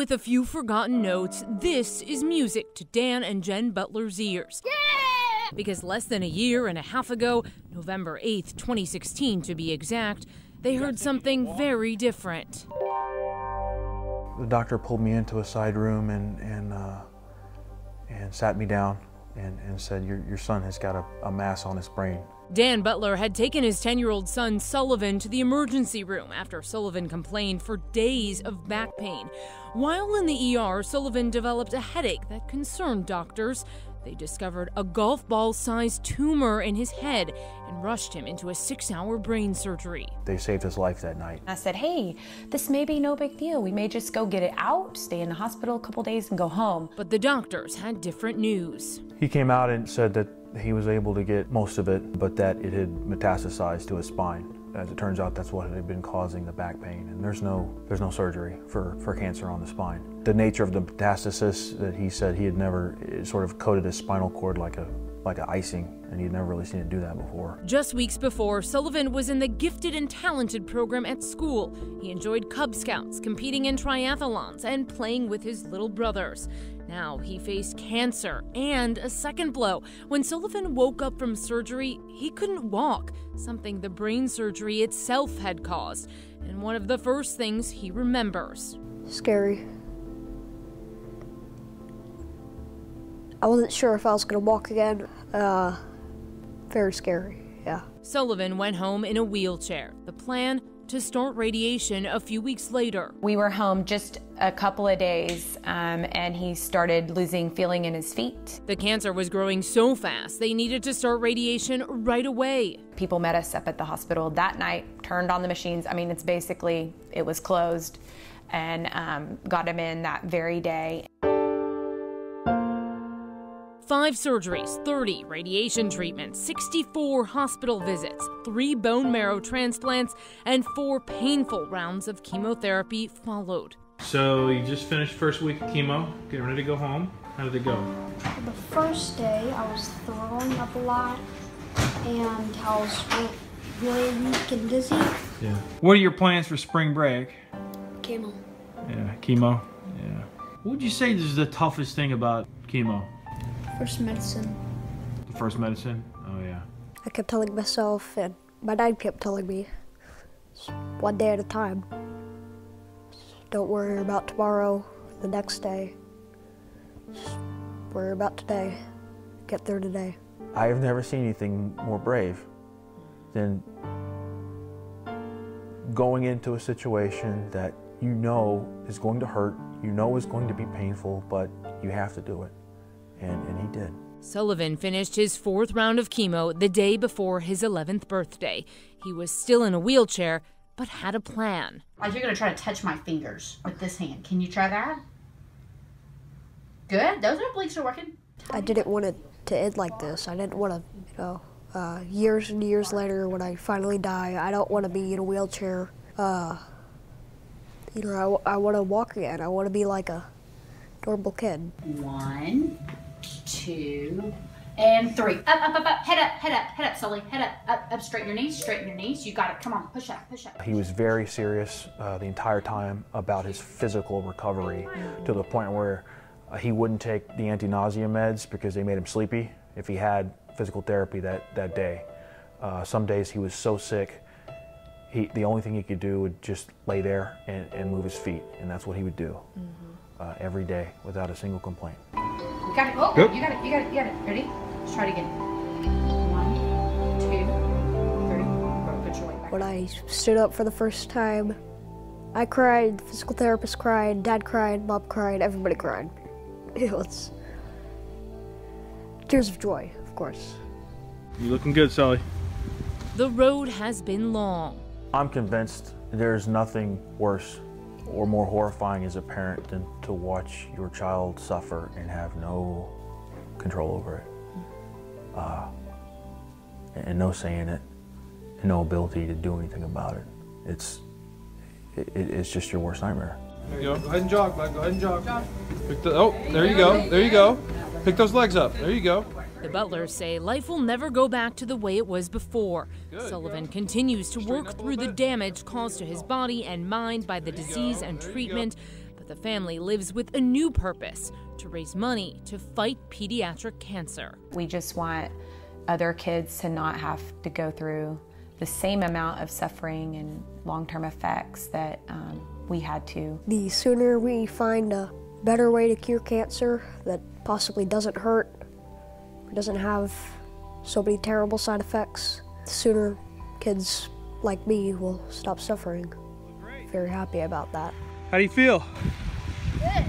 with a few forgotten notes, this is music to Dan and Jen Butler's ears. Yeah! Because less than a year and a half ago, November 8th, 2016 to be exact, they heard something very different. The doctor pulled me into a side room and sat me down and said, your son has got a mass on his brain. Dan Butler had taken his 10-year-old son Sullivan to the emergency room after Sullivan complained for days of back pain. While in the ER, Sullivan developed a headache that concerned doctors. They discovered a golf ball-sized tumor in his head and rushed him into a 6-hour brain surgery. They saved his life that night. I said, hey, this may be no big deal. We may just go get it out, stay in the hospital a couple days and go home. But the doctors had different news. He came out and said that he was able to get most of it, but that it had metastasized to his spine. As it turns out, that's what had been causing the back pain, and there's no surgery for cancer on the spine. The nature of the metastasis, that he said he had never, it sort of coated his spinal cord like a icing, and he'd never really seen it do that before. Just weeks before, Sullivan was in the Gifted and Talented program at school. He enjoyed Cub Scouts, competing in triathlons, and playing with his little brothers. Now he faced cancer and a second blow. When Sullivan woke up from surgery, he couldn't walk, something the brain surgery itself had caused. And one of the first things he remembers. Scary. I wasn't sure if I was going to walk again. Very scary, yeah. Sullivan went home in a wheelchair. The plan? To start radiation a few weeks later. We were home just a couple of days and he started losing feeling in his feet. The cancer was growing so fast, they needed to start radiation right away. People met us up at the hospital that night, turned on the machines. I mean, it was closed, and got him in that very day. 5 surgeries, 30 radiation treatments, 64 hospital visits, 3 bone marrow transplants, and 4 painful rounds of chemotherapy followed. So you just finished first week of chemo, getting ready to go home. How did it go? The first day I was throwing up a lot and I was really weak and dizzy. Yeah. What are your plans for spring break? Chemo. Yeah, chemo. Yeah. What would you say is the toughest thing about chemo? First medicine. The first medicine? Oh yeah. I kept telling myself, and my dad kept telling me, one day at a time. Don't worry about tomorrow, the next day. Just worry about today. Get through today. I have never seen anything more brave than going into a situation that you know is going to hurt, you know is going to be painful, but you have to do it. And he did. Sullivan finished his 4th round of chemo the day before his 11th birthday. He was still in a wheelchair, but had a plan. Like, you're going to try to touch my fingers with this hand. Can you try that? Good. Those obliques are working. I didn't want it to end like this. I didn't want to, years and years later when I finally die, I don't want to be in a wheelchair. I want to walk again. I want to be like a normal kid. 1, 2, and 3. Up, up, up, up. Head up, Sully. Head up, straighten your knees. You got it. Come on, push up. He was very serious the entire time about his physical recovery, to the point where he wouldn't take the anti-nausea meds because they made him sleepy if he had physical therapy that day. Some days he was so sick, the only thing he could do would just lay there and move his feet, and that's what he would do. Every day without a single complaint. You got it. Oh, good. You got it. Ready? Let's try it again. 1, 2, 3. Put your weight back. When I stood up for the first time, I cried, the physical therapist cried, Dad cried, Mom cried, everybody cried. It was tears of joy, of course. You looking good, Sully. The road has been long. I'm convinced there's nothing worse or more horrifying as a parent than to watch your child suffer and have no control over it. And no say in it, and no ability to do anything about it. It's just your worst nightmare. There you go. Go ahead and jog, bud. Go ahead and jog. There you go. There you go. Pick those legs up. There you go. The Butlers say life will never go back to the way it was before. Sullivan continues to work through the damage caused to his body and mind by the disease and treatment, but the family lives with a new purpose: to raise money to fight pediatric cancer. We just want other kids to not have to go through the same amount of suffering and long-term effects that we had to. The sooner we find a better way to cure cancer that possibly doesn't hurt, doesn't have so many terrible side effects, the sooner kids like me will stop suffering. Very happy about that. How do you feel? Good.